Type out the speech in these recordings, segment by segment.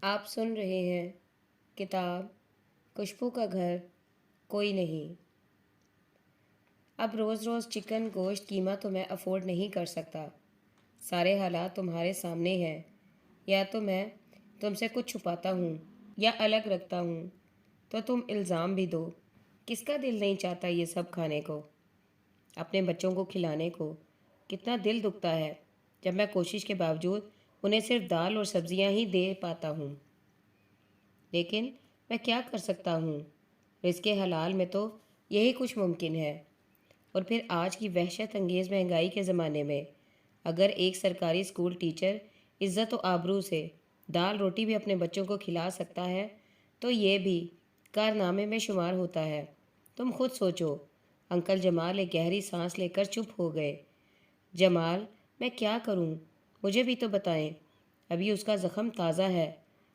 آپ سن رہے ہیں کتاب خوشبو کا گھر کوئی نہیں۔ اب روز روز چکن گوشت قیمہ تو میں افورڈ نہیں کر سکتا۔ سارے حالات تمہارے سامنے ہیں۔ یا تو میں تم سے کچھ چھپاتا ہوں یا الگ رکھتا ہوں تو تم الزام بھی دو۔ کس کا دل نہیں چاہتا یہ سب کھانے کو، اپنے بچوں کو کھلانے کو؟ کتنا دل دکھتا ہے جب میں کوشش کے باوجود انہیں صرف دال اور سبزیاں ہی دے پاتا ہوں۔ لیکن میں کیا کر سکتا ہوں؟ رزق حلال میں تو یہی کچھ ممکن ہے۔ اور پھر آج کی وحشت انگیز مہنگائی کے زمانے میں اگر ایک سرکاری اسکول ٹیچر عزت و آبرو سے دال روٹی بھی اپنے بچوں کو کھلا سکتا ہے تو یہ بھی کارنامے میں شمار ہوتا ہے۔ تم خود سوچو۔ انکل جمال ایک گہری سانس لے کر چپ ہو گئے۔ جمال، میں کیا کروں؟ مجھے بھی تو بتائیں۔ ابھی اس کا زخم تازہ ہے،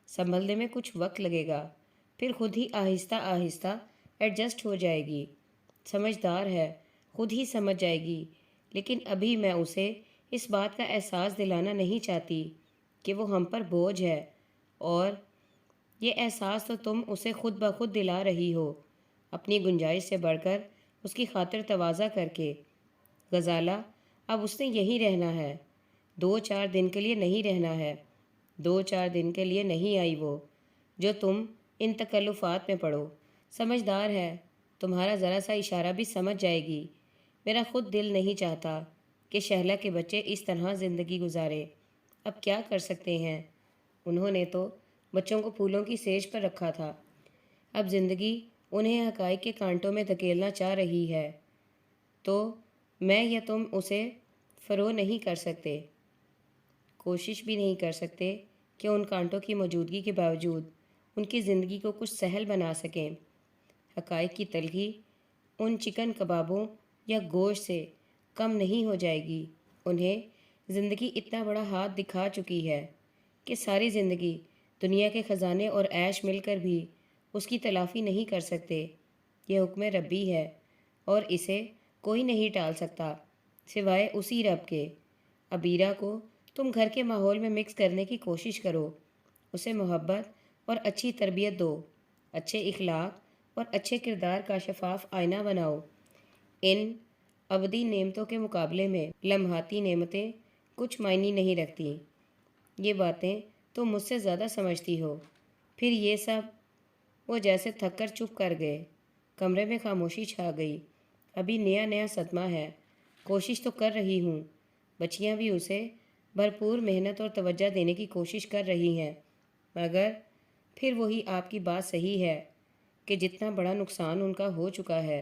سنبھلنے میں کچھ وقت لگے گا، پھر خود ہی آہستہ آہستہ ایڈجسٹ ہو جائے گی۔ سمجھدار ہے، خود ہی سمجھ جائے گی۔ لیکن ابھی میں اسے اس بات کا احساس دلانا نہیں چاہتی کہ وہ ہم پر بوجھ ہے، اور یہ احساس تو تم اسے خود بخود دلا رہی ہو، اپنی گنجائش سے بڑھ کر اس کی خاطر تواضع کر کے۔ غزالہ، اب اس نے یہیں رہنا ہے، 2-4 دن کے لیے نہیں رہنا ہے۔ 2-4 دن کے لیے نہیں آئی وہ جو تم ان تکلفات میں پڑو۔ سمجھدار ہے، تمہارا ذرا سا اشارہ بھی سمجھ جائے گی۔ میرا خود دل نہیں چاہتا کہ شہلہ کے بچے اس طرح زندگی گزارے۔ اب کیا کر سکتے ہیں؟ انہوں نے تو بچوں کو پھولوں کی سیج پر رکھا تھا، اب زندگی انہیں حقائق کے کانٹوں میں دھکیلنا چاہ رہی ہے تو میں یا تم اسے فروغ نہیں کر سکتے، کوشش بھی نہیں کر سکتے کہ ان کانٹوں کی موجودگی کے باوجود ان کی زندگی کو کچھ سہل بنا سکیں۔ حقائق کی تلخی ان چکن کبابوں یا گوشت سے کم نہیں ہو جائے گی۔ انہیں زندگی اتنا بڑا ہاتھ دکھا چکی ہے کہ ساری زندگی دنیا کے خزانے اور عیش مل کر بھی اس کی تلافی نہیں کر سکتے۔ یہ حکم ربی ہے اور اسے کوئی نہیں ٹال سکتا سوائے اسی رب کے۔ عبیرہ کو تم گھر کے ماحول میں مکس کرنے کی کوشش کرو، اسے محبت اور اچھی تربیت دو، اچھے اخلاق اور اچھے کردار کا شفاف آئینہ بناؤ۔ ان ابدی نعمتوں کے مقابلے میں لمحاتی نعمتیں کچھ معنی نہیں رکھتی۔ یہ باتیں تم مجھ سے زیادہ سمجھتی ہو۔ پھر یہ سب؟ وہ جیسے تھک کر چپ کر گئے۔ کمرے میں خاموشی چھا گئی۔ ابھی نیا نیا صدمہ ہے، کوشش تو کر رہی ہوں۔ بچیاں بھی اسے بھرپور محنت اور توجہ دینے کی کوشش کر رہی ہیں، مگر پھر وہی آپ کی بات صحیح ہے کہ جتنا بڑا نقصان ان کا ہو چکا ہے،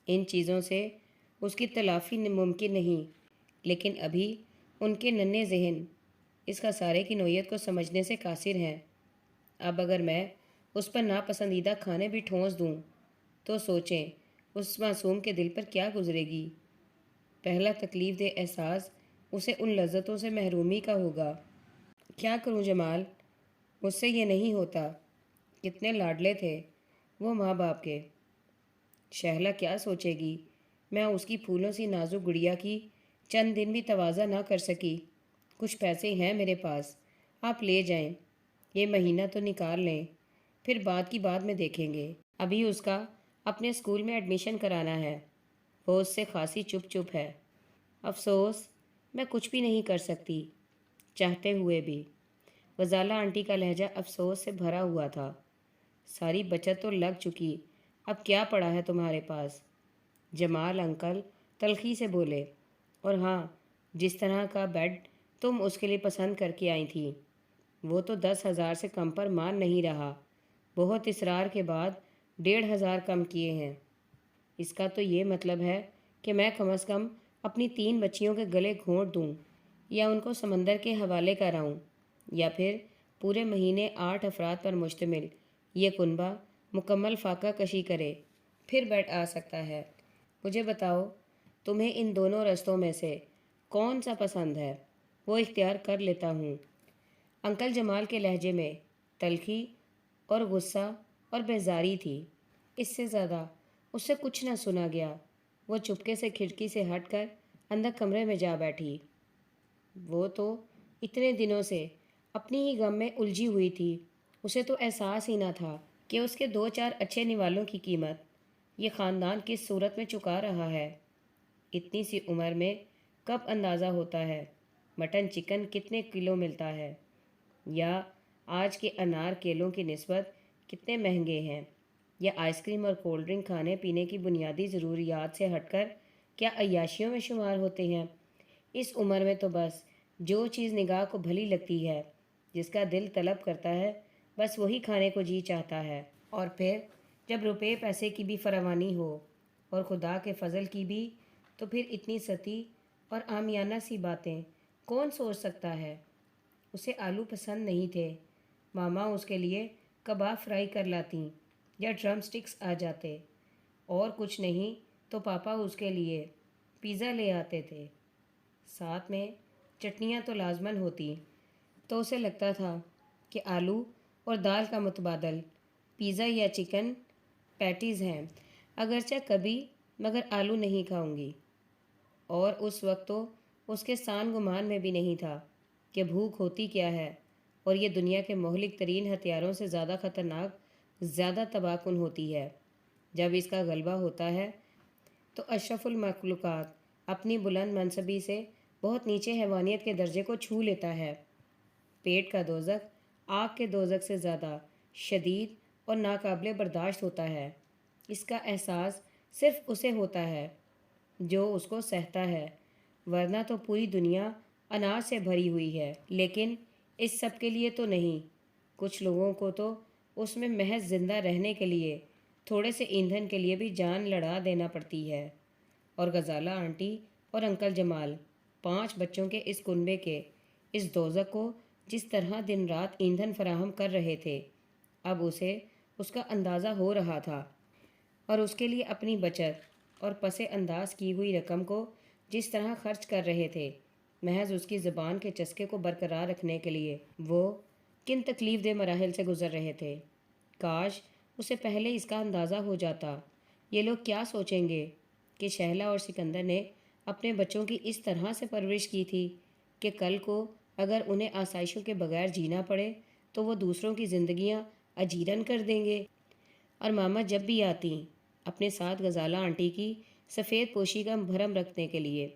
ان چیزوں سے اس کی تلافی ممکن نہیں۔ لیکن ابھی ان کے ننھے ذہن اس خسارے کی نوعیت کو سمجھنے سے قاصر ہیں۔ اب اگر میں اس پر ناپسندیدہ کھانے بھی ٹھونس دوں تو سوچیں اس معصوم کے دل پر کیا گزرے گی۔ پہلا تکلیف دہ احساس اسے ان لذتوں سے محرومی کا ہوگا۔ کیا کروں جمال؟ مجھ سے یہ نہیں ہوتا۔ کتنے لاڈلے تھے وہ ماں باپ کے۔ شہلہ کیا سوچے گی؟ میں اس کی پھولوں سی نازک گڑیا کی چند دن بھی تواضع نہ کر سکی۔ کچھ پیسے ہیں میرے پاس، آپ لے جائیں، یہ مہینہ تو نکال لیں، پھر بعد کی بعد میں دیکھیں گے۔ ابھی اس کا اپنے اسکول میں ایڈمیشن کرانا ہے۔ وہ اس سے خاصی چپ ہے۔ افسوس، میں کچھ بھی نہیں کر سکتی، چاہتے ہوئے بھی۔ غزالہ آنٹی کا لہجہ افسوس سے بھرا ہوا تھا۔ ساری بچت تو لگ چکی، اب کیا پڑا ہے تمہارے پاس؟ جمال انکل تلخی سے بولے، اور ہاں، جس طرح کا بیڈ تم اس کے لیے پسند کر کے آئی تھی وہ تو 10,000 سے کم پر مان نہیں رہا۔ بہت اصرار کے بعد 1,500 کم کیے ہیں۔ اس کا تو یہ مطلب ہے کہ میں کم از کم اپنی 3 بچیوں کے گلے گھونٹ دوں یا ان کو سمندر کے حوالے کراؤں، یا پھر پورے مہینے 8 افراد پر مشتمل یہ کنبہ مکمل فاقہ کشی کرے، پھر بیڈ آ سکتا ہے۔ مجھے بتاؤ، تمہیں ان دونوں رستوں میں سے کون سا پسند ہے؟ وہ اختیار کر لیتا ہوں۔ انکل جمال کے لہجے میں تلخی اور غصہ اور بیزاری تھی، اس سے زیادہ اس سے کچھ نہ سنا گیا۔ وہ چپکے سے کھڑکی سے ہٹ کر اندر کمرے میں جا بیٹھی۔ وہ تو اتنے دنوں سے اپنی ہی غم میں الجھی ہوئی تھی۔ اسے تو احساس ہی نہ تھا کہ اس کے 2-4 اچھے نوالوں کی قیمت یہ خاندان کس صورت میں چکا رہا ہے۔ اتنی سی عمر میں کب اندازہ ہوتا ہے مٹن چکن کتنے کلو ملتا ہے، یا آج کے انار کیلوں کی نسبت کتنے مہنگے ہیں، یا آئس کریم اور کولڈ ڈرنک کھانے پینے کی بنیادی ضروریات سے ہٹ کر کیا عیاشیوں میں شمار ہوتے ہیں۔ اس عمر میں تو بس جو چیز نگاہ کو بھلی لگتی ہے، جس کا دل طلب کرتا ہے، بس وہی کھانے کو جی چاہتا ہے۔ اور پھر جب روپے پیسے کی بھی فراوانی ہو اور خدا کے فضل کی بھی، تو پھر اتنی سطحی اور عامیانہ سی باتیں کون سوچ سکتا ہے۔ اسے آلو پسند نہیں تھے، ماما اس کے لیے کباب فرائی کر لاتی یا ڈرم سٹکس آ جاتے، اور کچھ نہیں تو پاپا اس کے لیے پیزا لے آتے تھے، ساتھ میں چٹنیاں تو لازماً ہوتی۔ تو اسے لگتا تھا کہ آلو اور دال کا متبادل پیزا یا چکن پیٹیز ہیں، اگرچہ کبھی مگر آلو نہیں کھاؤں گی۔ اور اس وقت تو اس کے سان گمان میں بھی نہیں تھا کہ بھوک ہوتی کیا ہے، اور یہ دنیا کے مہلک ترین ہتھیاروں سے زیادہ خطرناک، زیادہ تباہ کن ہوتی ہے۔ جب اس کا غلبہ ہوتا ہے تو اشرف المخلوقات اپنی بلند منصبی سے بہت نیچے حیوانیت کے درجے کو چھو لیتا ہے۔ پیٹ کا دوزخ آگ کے دوزخ سے زیادہ شدید اور ناقابل برداشت ہوتا ہے۔ اس کا احساس صرف اسے ہوتا ہے جو اس کو سہتا ہے، ورنہ تو پوری دنیا انار سے بھری ہوئی ہے، لیکن اس سب کے لیے تو نہیں۔ کچھ لوگوں کو تو اس میں محض زندہ رہنے کے لیے، تھوڑے سے ایندھن کے لیے بھی جان لڑا دینا پڑتی ہے۔ اور غزالہ آنٹی اور انکل جمال 5 بچوں کے اس کنبے کے اس دوزخ کو جس طرح دن رات ایندھن فراہم کر رہے تھے، اب اسے اس کا اندازہ ہو رہا تھا، اور اس کے لیے اپنی بچت اور پس انداز کی ہوئی رقم کو جس طرح خرچ کر رہے تھے، محض اس کی زبان کے چسکے کو برقرار رکھنے کے لیے، وہ کن تکلیف دہ مراحل سے گزر رہے تھے۔ کاش اسے پہلے اس کا اندازہ ہو جاتا۔ یہ لوگ کیا سوچیں گے کہ شہلا اور سکندر نے اپنے بچوں کی اس طرح سے پرورش کی تھی کہ کل کو اگر انہیں آسائشوں کے بغیر جینا پڑے تو وہ دوسروں کی زندگیاں اجیرن کر دیں گے۔ اور ماما جب بھی آتی اپنے ساتھ غزالہ آنٹی کی سفید پوشی کا بھرم رکھنے کے لیے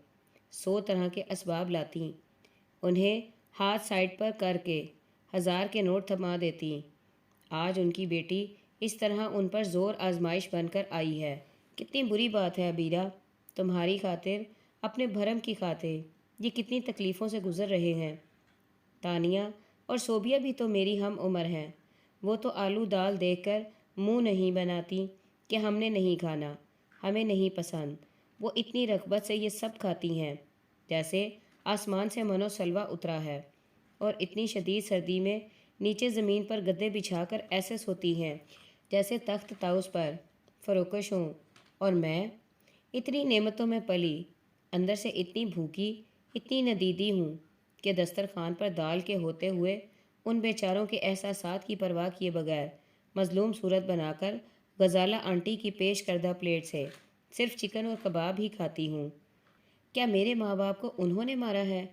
100 طرح کے اسباب لاتی، انہیں ہاتھ سائڈ پر کر کے 1000 کے نوٹ تھما دیتی۔ آج ان کی بیٹی اس طرح ان پر زور آزمائش بن کر آئی ہے۔ کتنی بری بات ہے عبیرہ، تمہاری خاطر، اپنے بھرم کی خاطر یہ کتنی تکلیفوں سے گزر رہے ہیں۔ تانیہ اور صوبیہ بھی تو میری ہم عمر ہیں، وہ تو آلو دال دیکھ کر منہ نہیں بناتی کہ ہم نے نہیں کھانا، ہمیں نہیں پسند۔ وہ اتنی رغبت سے یہ سب کھاتی ہیں جیسے آسمان سے منو سلوہ اترا ہے، اور اتنی شدید سردی میں نیچے زمین پر گدے بچھا کر ایسے سوتی ہیں جیسے تخت طاؤس پر فروکش ہوں۔ اور میں اتنی نعمتوں میں پلی، اندر سے اتنی بھوکی، اتنی ندیدی ہوں کہ دسترخوان پر دال کے ہوتے ہوئے ان بیچاروں کے احساسات کی پرواہ کیے بغیر مظلوم صورت بنا کر غزالہ آنٹی کی پیش کردہ پلیٹ سے صرف چکن اور کباب ہی کھاتی ہوں۔ کیا میرے ماں باپ کو انہوں نے مارا ہے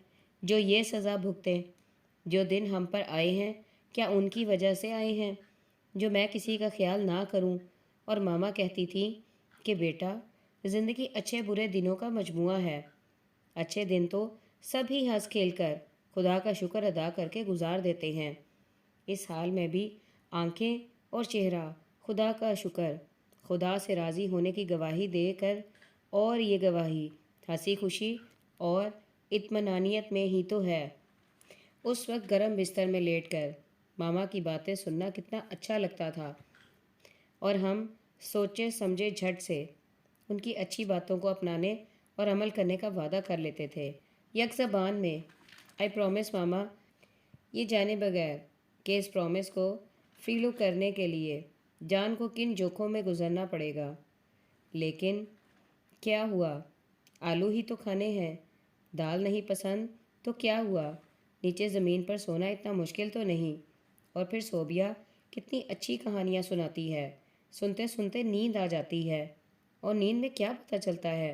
جو یہ سزا بھگتیں؟ جو دن ہم پر آئے ہیں کیا ان کی وجہ سے آئے ہیں جو میں کسی کا خیال نہ کروں؟ اور ماما کہتی تھی کہ بیٹا، زندگی اچھے برے دنوں کا مجموعہ ہے، اچھے دن تو سب ہی ہنس کھیل کر خدا کا شکر ادا کر کے گزار دیتے ہیں۔ اس حال میں بھی آنکھیں اور چہرہ خدا کا شکر، خدا سے راضی ہونے کی گواہی دے کر، اور یہ گواہی ہنسی خوشی اور اطمینانیت میں ہی تو ہے۔ اس وقت گرم بستر میں لیٹ کر ماما کی باتیں سننا کتنا اچھا لگتا تھا، اور ہم سوچے سمجھے جھٹ سے ان کی اچھی باتوں کو اپنانے اور عمل کرنے کا وعدہ کر لیتے تھے، یک زبان میں آئی پرومس ماما، یہ جانے بغیر کہ اس پرومس کو فیلو کرنے کے لیے جان کو کن جوکھوں میں گزرنا پڑے گا۔ لیکن کیا ہوا، آلو ہی تو کھانے ہیں، دال نہیں پسند تو کیا ہوا، نیچے زمین پر سونا اتنا مشکل تو نہیں۔ اور پھر صوبیہ کتنی اچھی کہانیاں سناتی ہے، سنتے سنتے نیند آ جاتی ہے، اور نیند میں کیا پتہ چلتا ہے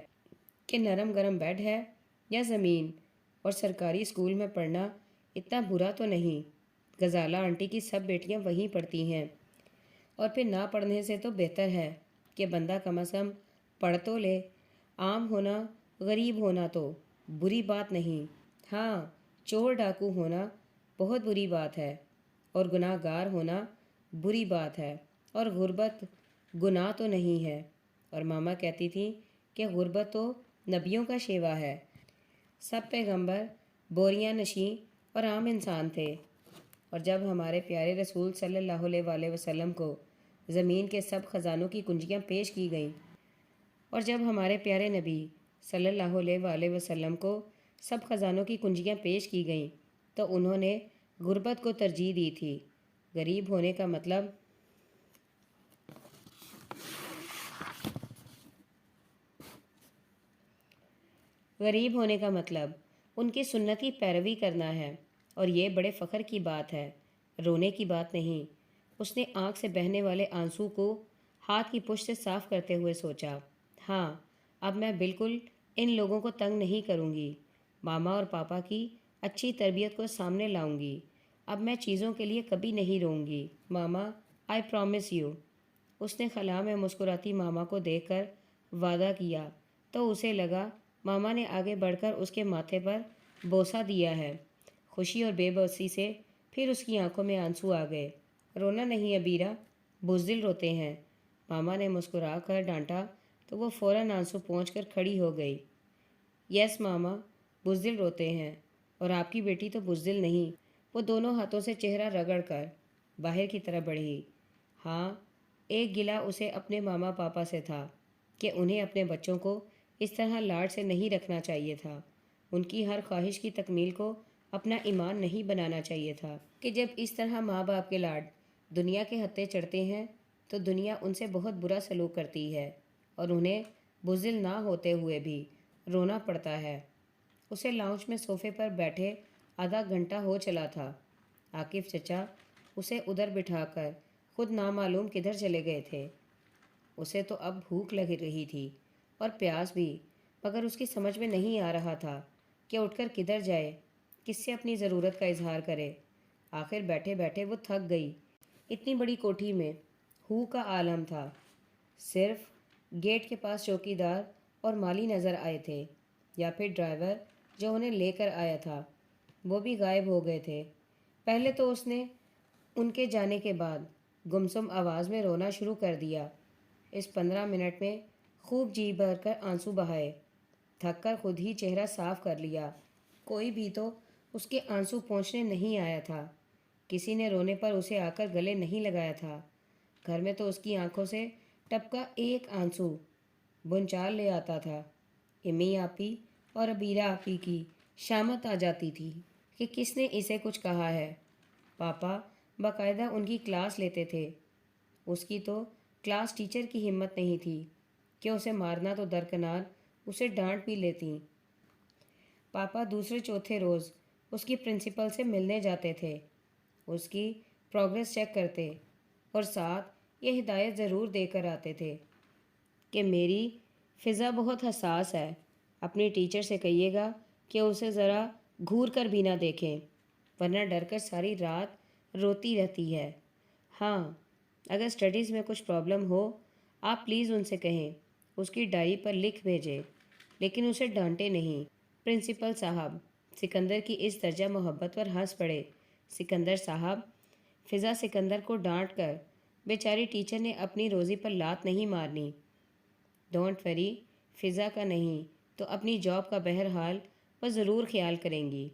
کہ نرم گرم بیڈ ہے یا زمین، اور سرکاری اسکول میں پڑھنا اتنا برا تو نہیں۔ غزالہ آنٹی کی سب بیٹیاں وہیں پڑھتی ہیں، اور پھر نہ پڑھنے سے تو بہتر ہے کہ بندہ کم از کم پڑھ تو لے۔ عام ہونا، غریب ہونا تو بری بات نہیں، ہاں چور ڈاکو ہونا بہت بری بات ہے، اور گناہ گار ہونا بری بات ہے، اور غربت گناہ تو نہیں ہے۔ اور ماما کہتی تھی کہ غربت تو نبیوں کا شیوا ہے، سب پیغمبر بوریاں نشیں اور عام انسان تھے۔ اور جب ہمارے پیارے رسول صلی اللہ علیہ وآلہ وسلم کو زمین کے سب خزانوں کی کنجیاں پیش کی گئیں، اور جب ہمارے پیارے نبی صلی اللہ علیہ وآلہ وسلم کو سب خزانوں کی کنجیاں پیش کی گئیں، تو انہوں نے غربت کو ترجیح دی تھی۔ غریب ہونے کا مطلب ان کی سنتی پیروی کرنا ہے، اور یہ بڑے فخر کی بات ہے، رونے کی بات نہیں۔ اس نے آنکھ سے بہنے والے آنسو کو ہاتھ کی پشت سے صاف کرتے ہوئے سوچا، ہاں اب میں بالکل ان لوگوں کو تنگ نہیں کروں گی، ماما اور پاپا کی اچھی تربیت کو سامنے لاؤں گی، اب میں چیزوں کے لیے کبھی نہیں روں گی، ماما آئی پرومس یو۔ اس نے خلا میں مسکراتی ماما کو دیکھ کر وعدہ کیا، تو اسے لگا ماما نے آگے بڑھ کر اس کے ماتھے پر بوسہ دیا ہے۔ خوشی اور بے بسی سے پھر اس کی آنکھوں میں آنسو آ گئے۔ رونا نہیں ابیرا، بزدل روتے ہیں، ماما نے مسکرا کر ڈانٹا تو وہ فوراً آنسو پہنچ کر کھڑی ہو گئی۔ یس ماما، بزدل روتے ہیں، اور آپ کی بیٹی تو بزدل نہیں۔ وہ دونوں ہاتھوں سے چہرہ رگڑ کر باہر کی طرف بڑھی۔ ہاں، ایک گلہ اسے اپنے ماما پاپا سے تھا کہ انہیں اپنے بچوں کو اس طرح لاڈ سے نہیں رکھنا چاہیے تھا، ان کی ہر خواہش کی تکمیل کو اپنا ایمان نہیں بنانا چاہیے تھا، کہ جب اس طرح ماں باپ کے لاڈ دنیا کے ہتھے چڑھتے ہیں تو دنیا ان سے بہت برا سلوک کرتی ہے، اور انہیں بزدل نہ ہوتے ہوئے بھی رونا پڑتا ہے۔ اسے لاؤنج میں صوفے پر بیٹھے آدھا گھنٹہ ہو چلا تھا۔ عاقف چچا اسے ادھر بٹھا کر خود نامعلوم کدھر چلے گئے تھے۔ اسے تو اب بھوک لگ رہی تھی اور پیاس بھی، مگر اس کی سمجھ میں نہیں آ رہا تھا کہ اٹھ کر کدھر جائے، کس سے اپنی ضرورت کا اظہار کرے۔ آخر بیٹھے بیٹھے وہ تھک گئی۔ اتنی بڑی کوٹھی میں ہو کا عالم تھا، صرف گیٹ کے پاس چوکیدار اور مالی نظر آئے تھے، یا پھر ڈرائیور جو انہیں لے کر آیا تھا، وہ بھی غائب ہو گئے تھے۔ پہلے تو اس نے ان کے جانے کے بعد گمسم آواز میں رونا شروع کر دیا۔ اس 15 منٹ میں خوب جی بھر کر آنسو بہائے، تھک کر خود ہی چہرہ صاف کر لیا۔ کوئی بھی تو اس کے آنسو پہنچنے نہیں آیا تھا، کسی نے رونے پر اسے آ کر گلے نہیں لگایا تھا۔ گھر میں تو اس کی آنکھوں سے ٹپکا ایک آنسو بنچال لے آتا تھا۔ امی آپی اور ابیرا آپی کی شامت آ جاتی تھی کہ کس نے اسے کچھ کہا ہے۔ پاپا باقاعدہ ان کی کلاس لیتے تھے، اس کی تو کلاس ٹیچر کی ہمت نہیں تھی کہ اسے مارنا تو درکنار اسے ڈانٹ بھی لیتی۔ پاپا دوسرے چوتھے روز اس کی پرنسپل سے ملنے جاتے تھے، اس کی پروگریس چیک کرتے، اور ساتھ یہ ہدایت ضرور دے کر آتے تھے کہ میری فضا بہت حساس ہے، اپنی ٹیچر سے کہیے گا کہ اسے ذرا گھور کر بھی نہ دیکھیں، ورنہ ڈر کر ساری رات روتی رہتی ہے۔ ہاں، اگر اسٹڈیز میں کچھ پرابلم ہو آپ پلیز ان سے کہیں، اس کی ڈائری پر لکھ بھیجیں، لیکن اسے ڈانٹے نہیں۔ پرنسپل صاحب سکندر کی اس درجہ محبت پر ہنس پڑے۔ سکندر صاحب، فضا سکندر کو ڈانٹ کر بیچاری ٹیچر نے اپنی روزی پر لات نہیں مارنی۔ ڈونٹ وری، فضا کا نہیں تو اپنی جاب کا بہرحال وہ ضرور خیال کریں گی،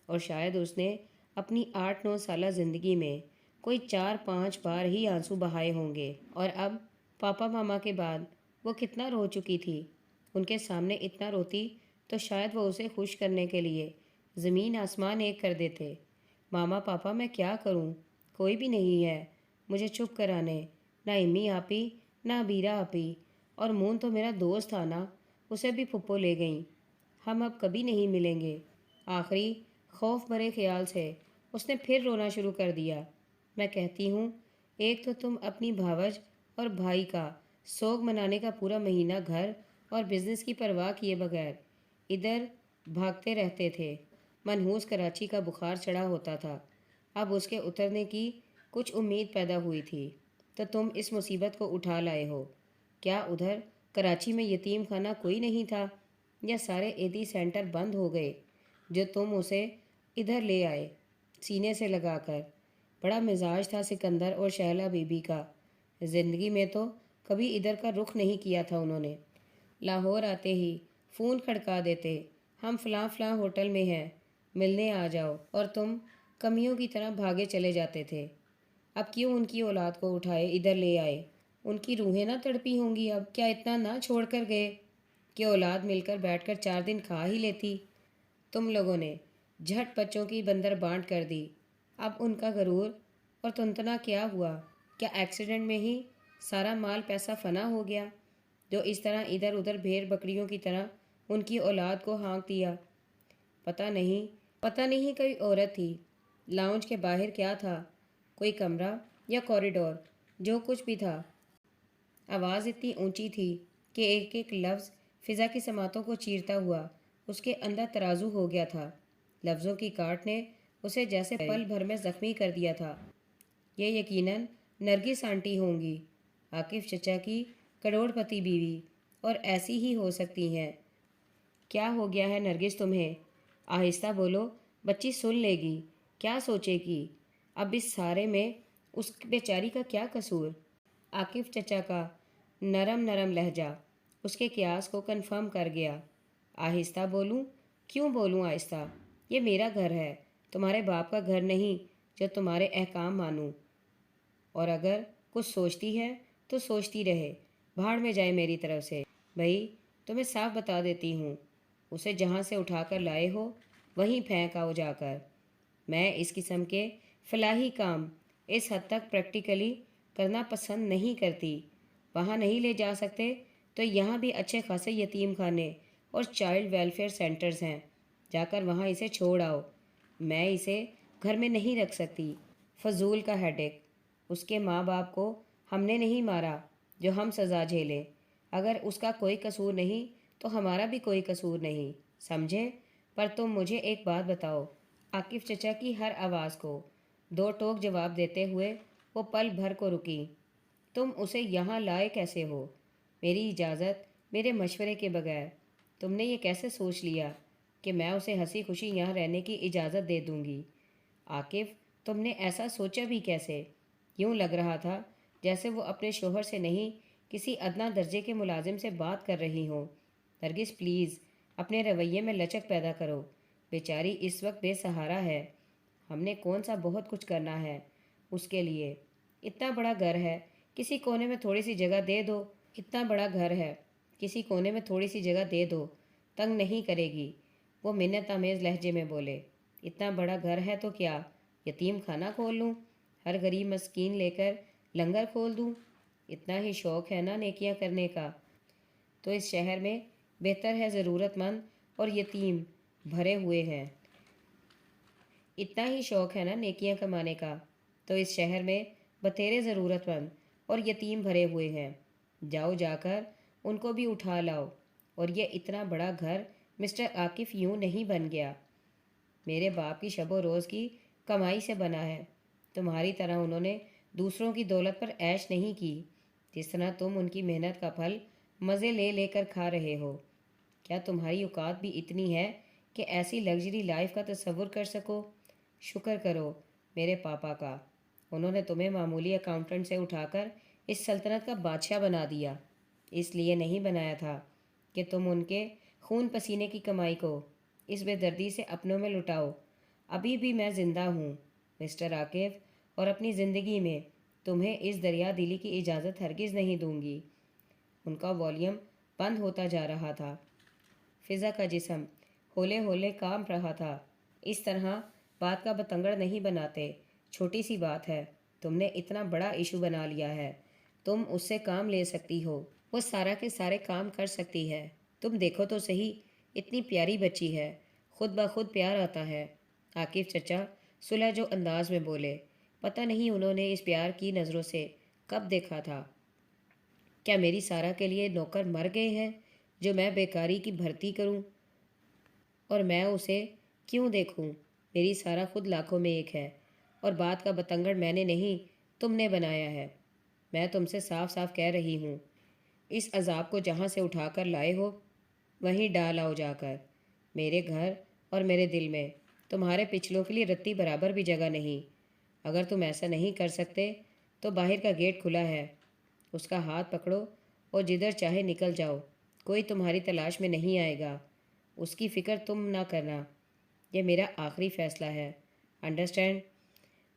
اور شاید اس نے اپنی 8-9 سالہ زندگی میں کوئی 4-5 بار ہی آنسو بہائے ہوں گے، اور اب پاپا ماما کے بعد وہ کتنا رو چکی تھی۔ ان کے سامنے اتنا روتی تو شاید وہ اسے خوش کرنے کے لیے زمین آسمان ایک کر دیتے۔ ماما پاپا میں کیا کروں، کوئی بھی نہیں ہے مجھے چپ کرانے، نہ امی آپی نہ ابیرا آپی، اور مون تو میرا دوست تھا نا، اسے بھی پھپھو لے گئیں، ہم اب کبھی نہیں ملیں گے۔ آخری خوف بھرے خیال سے اس نے پھر رونا شروع کر دیا۔ میں کہتی ہوں، ایک تو تم اپنی بھاوج اور بھائی کا سوگ منانے کا پورا مہینہ گھر اور بزنس کی پرواہ کیے بغیر ادھر بھاگتے رہتے تھے، منحوس کراچی کا بخار چڑھا ہوتا تھا، اب اس کے اترنے کی کچھ امید پیدا ہوئی تھی، تو تم اس مصیبت کو اٹھا لائے ہو۔ کیا ادھر کراچی میں یتیم خانہ کوئی نہیں تھا، یا سارے ایدی سینٹر بند ہو گئے جو تم اسے ادھر لے آئے سینے سے لگا کر؟ بڑا مزاج تھا سکندر اور شہلا بی بی کا، زندگی میں تو کبھی ادھر کا رخ نہیں کیا تھا انہوں نے۔ لاہور آتے ہی فون کھڑکا دیتے، ہم فلاں فلاں ہوٹل میں ہیں، ملنے آ جاؤ، اور تم کمیوں کی طرح بھاگے چلے جاتے تھے۔ اب کیوں ان کی اولاد کو اٹھائے ادھر لے آئے؟ ان کی روحیں نہ تڑپی ہوں گی اب؟ کیا اتنا نہ چھوڑ کر گئے کہ اولاد مل کر بیٹھ کر 4 دن کھا ہی لیتی؟ تم لوگوں نے جھٹ بچوں کی بندر بانٹ کر دی۔ اب ان کا غرور اور تنتنا کیا ہوا؟ کیا ایکسیڈنٹ میں ہی سارا مال پیسہ فنا ہو گیا جو اس طرح ادھر ادھر بھیڑ بکریوں کی طرح ان کی اولاد کو ہانک دیا؟ پتہ نہیں کوئی عورت تھی، لاؤنج کے باہر کیا تھا، کوئی کمرہ یا کوریڈور، جو کچھ بھی تھا، آواز اتنی اونچی تھی کہ ایک ایک لفظ فضا کی سماعتوں کو چیرتا ہوا اس کے اندر ترازو ہو گیا تھا۔ لفظوں کی کاٹ نے اسے جیسے پل بھر میں زخمی کر دیا تھا۔ یہ یقیناً نرگس آنٹی ہوں گی، عاقف چچا کی کروڑ پتی بیوی، اور ایسی ہی ہو سکتی ہیں۔ کیا ہو گیا ہے نرگس تمہیں؟ آہستہ بولو، بچی سن لے گی، کیا سوچے گی؟ اب اس سارے میں اس بیچاری کا کیا قصور؟ عاقف چچا کا نرم نرم لہجہ اس کے قیاس کو کنفرم کر گیا۔ آہستہ بولوں؟ کیوں بولوں آہستہ؟ یہ میرا گھر ہے، تمہارے باپ کا گھر نہیں جو تمہارے احکام مانوں۔ اور اگر کچھ سوچتی ہے تو سوچتی رہے، بھاڑ میں جائے میری طرف سے۔ بھئی تمہیں صاف بتا دیتی ہوں، اسے جہاں سے اٹھا کر لائے ہو وہیں پھینک آؤ جا کر۔ میں اس قسم کے فلاحی کام اس حد تک پریکٹیکلی کرنا پسند نہیں کرتی۔ وہاں نہیں لے جا سکتے تو یہاں بھی اچھے خاصے یتیم خانے اور چائلڈ ویلفیئر سینٹرز ہیں، جا کر وہاں اسے چھوڑ آؤ۔ میں اسے گھر میں نہیں رکھ سکتی، فضول کا ہیڈیک۔ اس کے ماں باپ کو ہم نے نہیں مارا جو ہم سزا جھیلیں۔ اگر اس کا کوئی قصور نہیں تو ہمارا بھی کوئی قصور نہیں، سمجھے؟ پر تم مجھے ایک بات بتاؤ۔ عاقف چچا کی ہر آواز کو 2 ٹوک جواب دیتے ہوئے وہ پل بھر کو رکی۔ تم اسے یہاں لائے کیسے ہو؟ میری اجازت، میرے مشورے کے بغیر؟ تم نے یہ کیسے سوچ لیا کہ میں اسے ہنسی خوشی یہاں رہنے کی اجازت دے دوں گی؟ عاقف، تم نے ایسا سوچا بھی کیسے؟ یوں لگ رہا تھا جیسے وہ اپنے شوہر سے نہیں کسی ادنا درجے کے ملازم سے بات کر رہی ہوں۔ نرگس پلیز اپنے رویے میں لچک پیدا کرو، بیچاری اس وقت بے سہارا ہے۔ ہم نے کون سا بہت کچھ کرنا ہے اس کے لیے؟ اتنا بڑا گھر ہے، کسی کونے میں تھوڑی سی جگہ دے دو۔ اتنا بڑا گھر ہے، کسی کونے میں تھوڑی سی جگہ دے دو، تنگ نہیں کرے گی۔ وہ منت آمیز لہجے میں بولے۔ اتنا بڑا گھر ہے تو کیا یتیم خانہ کھول لوں؟ ہر غریب مسکین لے کر لنگر کھول دوں؟ اتنا ہی شوق ہے نا نیکیاں کرنے کا؟ تو اس شہر میں بہتر ہے ضرورت مند اور یتیم بھرے ہوئے ہیں۔ اتنا ہی شوق ہے نا نیکیاں کمانے کا؟ تو اس شہر میں بتھیرے ضرورت مند اور یتیم بھرے ہوئے ہیں، جاؤ جا کر ان کو بھی اٹھا لاؤ۔ اور یہ اتنا بڑا گھر مسٹر عاقف یوں نہیں بن گیا، میرے باپ کی شب و روز کی کمائی سے بنا ہے۔ تمہاری طرح انہوں نے دوسروں کی دولت پر عیش نہیں کی، جس طرح تم ان کی محنت کا پھل مزے لے لے کر کھا رہے ہو۔ کیا تمہاری اوقات بھی اتنی ہے کہ ایسی لگژری لائف کا تصور کر سکو؟ شکر کرو میرے پاپا کا، انہوں نے تمہیں معمولی اکاؤنٹنٹ سے اٹھا کر اس سلطنت کا بادشاہ بنا دیا۔ اس لیے نہیں بنایا تھا کہ تم ان کے خون پسینے کی کمائی کو اس بے دردی سے اپنوں میں لٹاؤ۔ ابھی بھی میں زندہ ہوں مسٹر عاقف، اور اپنی زندگی میں تمہیں اس دریا دلی کی اجازت ہرگز نہیں دوں گی۔ ان کا والیوم بند ہوتا جا رہا تھا۔ فضا کا جسم ہولے ہولے کانپ رہا تھا۔ اس طرح بات کا بتنگڑ نہیں بناتے، چھوٹی سی بات ہے، تم نے اتنا بڑا ایشو بنا لیا ہے۔ تم اس سے کام لے سکتی ہو، وہ سارا کے سارے کام کر سکتی ہے۔ تم دیکھو تو صحیح، اتنی پیاری بچی ہے، خود بخود پیار آتا ہے۔ عاقف چچا سلجھو انداز میں بولے۔ پتہ نہیں انہوں نے اس پیار کی نظروں سے کب دیکھا تھا۔ کیا میری سارا کے لیے نوکر مر گئے ہیں جو میں بیکاری کی بھرتی کروں اور میں اسے کیوں دیکھوں؟ میری سارا خود لاکھوں میں ایک ہے، اور بات کا بتنگڑ میں نے نہیں تم نے بنایا ہے۔ میں تم سے صاف صاف کہہ رہی ہوں، اس عذاب کو جہاں سے اٹھا کر لائے ہو وہیں ڈال آؤ جا کر۔ میرے گھر اور میرے دل میں تمہارے پچھلوں کے لیے رتی برابر بھی جگہ نہیں۔ اگر تم ایسا نہیں کر سکتے تو باہر کا گیٹ کھلا ہے، اس کا ہاتھ پکڑو اور جدھر چاہے نکل جاؤ، کوئی تمہاری تلاش میں نہیں آئے گا۔ اس کی فکر تم نہ کرنا، یہ میرا آخری فیصلہ ہے، انڈرسٹینڈ؟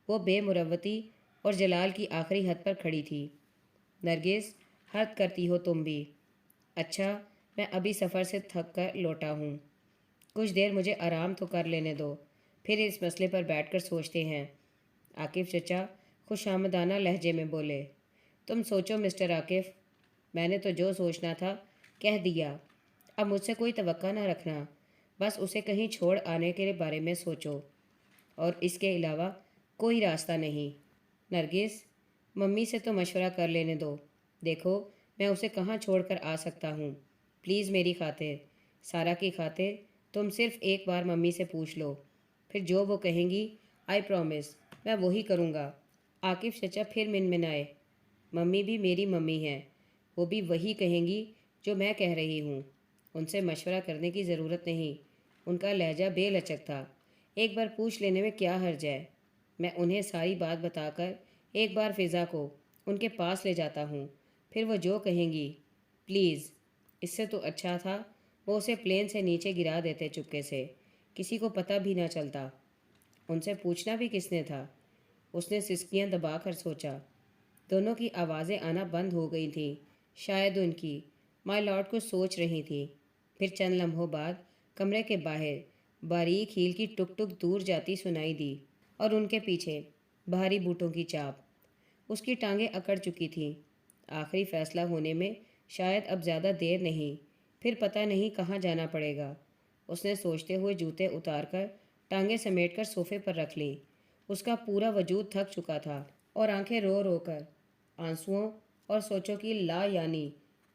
وہ بے مروتی اور جلال کی آخری حد پر کھڑی تھی۔ نرگس، حد کرتی ہو تم بھی۔ اچھا، میں ابھی سفر سے تھک کر لوٹا ہوں، کچھ دیر مجھے آرام تو کر لینے دو، پھر اس مسئلے پر بیٹھ کر سوچتے ہیں۔ عاقف چچا خوش آمدانہ لہجے میں بولے۔ تم سوچو مسٹر عاقف، میں نے تو جو سوچنا تھا کہہ دیا، اب مجھ سے کوئی توقع نہ رکھنا، بس اسے کہیں چھوڑ آنے کے بارے میں سوچو، اور اس کے علاوہ کوئی راستہ نہیں۔ نرگس، ممی سے تو مشورہ کر لینے دو، دیکھو میں اسے کہاں چھوڑ کر آ سکتا ہوں۔ پلیز میری خاطر، سارا کی خاطر، تم صرف ایک بار ممی سے پوچھ لو، پھر جو وہ کہیں گی آئی پرومس میں وہی کروں گا۔ عاقف چچا پھر منمنائے۔ ممی بھی میری ممی ہیں، وہ بھی وہی کہیں گی جو میں کہہ رہی ہوں، ان سے مشورہ کرنے کی ضرورت نہیں۔ ان کا لہجہ بے لچک تھا۔ ایک بار پوچھ لینے میں کیا حرج ہے؟ میں انہیں ساری بات بتا کر ایک بار فضا کو ان کے پاس لے جاتا ہوں، پھر وہ جو کہیں گی۔ پلیز، اس سے تو اچھا تھا وہ اسے پلین سے نیچے گرا دیتے چپکے سے، کسی کو پتہ بھی نہ چلتا۔ ان سے پوچھنا بھی کس نے تھا؟ اس نے سسکیاں دبا کر سوچا۔ دونوں کی آوازیں آنا بند ہو گئی تھیں، شاید ان کی مائی لارڈ کو سوچ رہی تھی۔ پھر چند لمحوں بعد کمرے کے باہر باریک ہیل کی ٹک ٹک دور جاتی سنائی دی، اور ان کے پیچھے بھاری بوٹوں کی چاپ۔ اس کی ٹانگیں اکڑ چکی تھیں۔ آخری فیصلہ ہونے میں شاید اب زیادہ دیر نہیں، پھر پتہ نہیں کہاں جانا پڑے گا۔ اس نے سوچتے ہوئے جوتے اتار کر ٹانگیں سمیٹ کر صوفے پر رکھ لیں۔ اس کا پورا وجود تھک چکا تھا، اور آنکھیں رو رو کر آنسوؤں اور سوچوں کی لا یعنی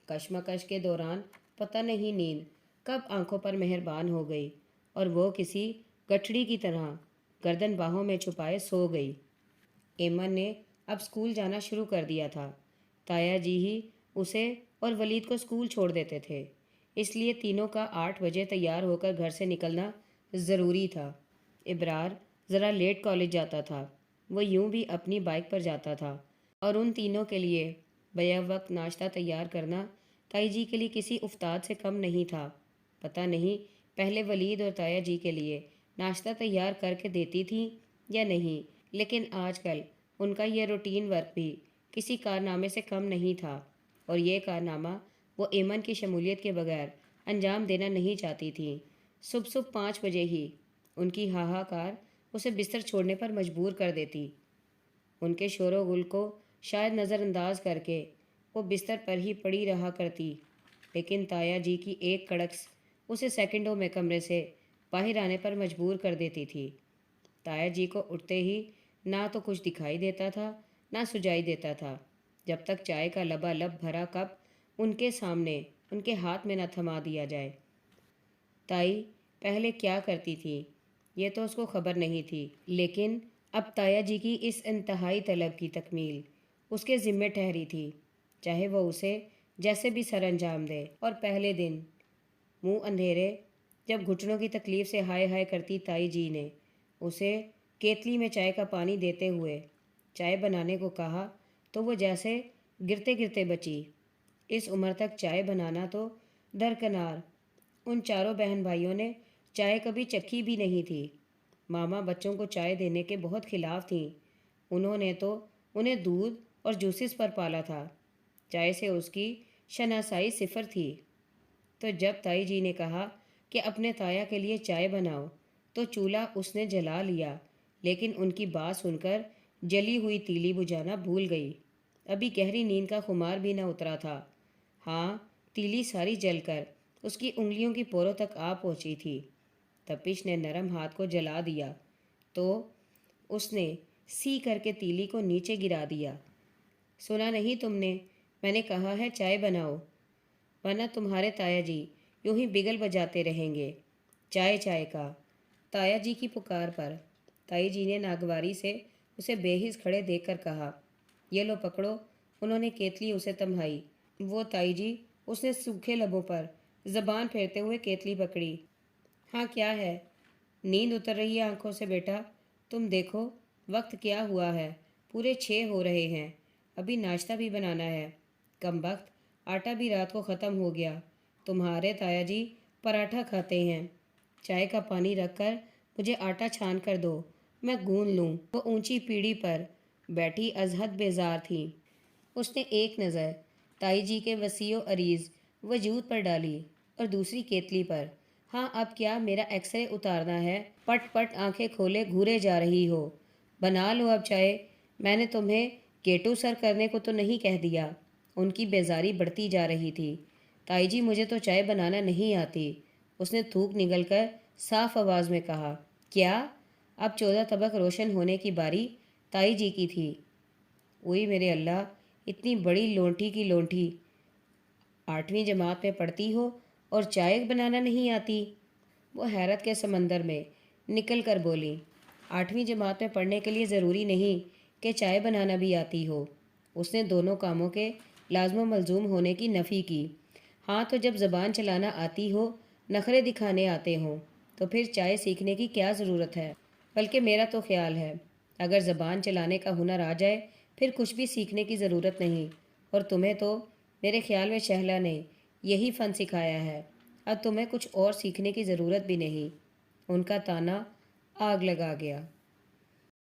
کشمکش کے دوران پتہ نہیں نیند کب آنکھوں پر مہربان ہو گئی، اور وہ کسی گٹھڑی کی طرح گردن باہوں میں چھپائے سو گئی۔ ایمن نے اب اسکول جانا شروع کر دیا تھا۔ تایا جی ہی اسے اور ولید کو اسکول چھوڑ دیتے تھے، اس لیے تینوں کا 8 بجے تیار ہو کر گھر سے نکلنا ضروری تھا۔ ابرار ذرا لیٹ کالج جاتا تھا، وہ یوں بھی اپنی بائک پر جاتا تھا، اور ان تینوں کے لیے بیک وقت ناشتہ تیار کرنا تائی جی کے لیے کسی افتاد سے کم نہیں تھا۔ پتہ نہیں پہلے ولید اور تایا جی کے لیے ناشتہ تیار کر کے دیتی تھیں یا نہیں، لیکن آج کل ان کا یہ روٹین ورک بھی کسی کارنامے سے کم نہیں تھا، اور یہ کارنامہ وہ ایمن کی شمولیت کے بغیر انجام دینا نہیں چاہتی تھیں۔ صبح 5 بجے ہی ان کی ہاہاکار اسے بستر چھوڑنے پر مجبور کر دیتی۔ ان کے شور و غل کو شاید نظر انداز کر کے وہ بستر پر ہی پڑی رہا کرتی، لیکن تایا جی کی ایک کڑکس اسے سیکنڈوں میں کمرے سے باہر آنے پر مجبور کر دیتی تھی۔ تایا جی کو اٹھتے ہی نہ تو کچھ دکھائی دیتا تھا نہ سجائی دیتا تھا، جب تک چائے کا لبالب بھرا کپ ان کے سامنے ان کے ہاتھ میں نہ تھما دیا جائے۔ تائی پہلے کیا کرتی تھی یہ تو اس کو خبر نہیں تھی، لیکن اب تایا جی کی اس انتہائی طلب کی تکمیل اس کے ذمے ٹھہری تھی، چاہے وہ اسے جیسے بھی سر انجام دے۔ اور پہلے دن منہ اندھیرے جب گھٹنوں کی تکلیف سے ہائے ہائے کرتی تائی جی نے اسے کیتلی میں چائے کا پانی دیتے ہوئے چائے بنانے کو کہا تو وہ جیسے گرتے گرتے بچی۔ اس عمر تک چائے بنانا تو درکنار، ان چاروں بہن بھائیوں نے چائے کبھی چکھی بھی نہیں تھی۔ ماما بچوں کو چائے دینے کے بہت خلاف تھیں، انہوں نے تو انہیں دودھ اور جوسز پر پالا تھا، چائے سے اس کی شناسائی صفر تھی۔ تو جب تائی جی نے کہا کہ اپنے تایا کے لیے چائے بناؤ تو چولہا اس نے جلا لیا، لیکن ان کی بات سن کر جلی ہوئی تیلی بجھانا بھول گئی۔ ابھی گہری نیند کا خمار بھی نہ اترا تھا۔ ہاں، تیلی ساری جل کر اس کی انگلیوں کی پوروں تک آ پہنچی تھی۔ تپش نے نرم ہاتھ کو جلا دیا تو اس نے سی کر کے تیلی کو نیچے گرا دیا۔ سنا نہیں تم نے؟ میں نے کہا ہے چائے بناؤ، ورنہ تمہارے تایا جی یوں ہی بگل بجاتے رہیں گے۔ چائے چائے کا تایا جی کی پکار پر تائی جی نے ناگواری سے اسے بے حس کھڑے دیکھ کر کہا، یہ لو پکڑو۔ انہوں نے کیتلی اسے تمبھائی۔ وہ تائی جی، اس نے سوکھے لبوں پر زبان پھیرتے ہوئے کیتلی پکڑی۔ ہاں کیا ہے؟ نیند اتر رہی ہے آنکھوں سے بیٹا۔ تم دیکھو وقت کیا ہوا ہے، پورے 6 ہو رہے ہیں، ابھی ناشتہ بھی بنانا ہے۔ کمبخت، آٹا بھی رات کو ختم ہو گیا۔ تمہارے تایا جی پراٹھا کھاتے ہیں۔ چائے کا پانی رکھ کر مجھے آٹا چھان کر دو، میں گون لوں۔ وہ اونچی پیڑھی پر بیٹھی ازحد بیزار تھی۔ اس نے ایک نظر تائی جی کے وسیع و عریض وجود پر ڈالی اور دوسری کیتلی پر۔ ہاں اب کیا میرا ایکس رے اتارنا ہے؟ پٹ پٹ آنکھیں کھولے گھورے جا رہی ہو۔ بنا لو اب چائے، میں نے تمہیں گیٹو سر کرنے کو تو نہیں کہہ دیا۔ ان کی بیزاری بڑھتی جا رہی تھی۔ تائی جی مجھے تو چائے بنانا نہیں آتی، اس نے تھوک نگل کر صاف آواز میں کہا۔ کیا؟ اب 14 طبق روشن ہونے کی باری تائی جی کی تھی۔ اوئی میرے اللہ، اتنی بڑی لونٹی کی لونٹی، 8ویں جماعت میں پڑھتی ہو اور چائے بنانا نہیں آتی؟ وہ حیرت کے سمندر میں نکل کر بولی، 8ویں جماعت میں پڑھنے کے لیے ضروری نہیں کہ چائے بنانا بھی آتی ہو۔ اس نے دونوں کاموں کے لازم و ملزوم ہونے کی نفی کی۔ ہاں تو جب زبان چلانا آتی ہو، نخرے دکھانے آتے ہوں، تو پھر چائے سیکھنے کی کیا ضرورت ہے؟ بلکہ میرا تو خیال ہے اگر زبان چلانے کا ہنر آ جائے پھر کچھ بھی سیکھنے کی ضرورت نہیں۔ اور تمہیں تو میرے خیال میں شہلا نے یہی فن سکھایا ہے، اب تمہیں کچھ اور سیکھنے کی ضرورت بھی نہیں۔ ان کا تانا آگ لگا گیا۔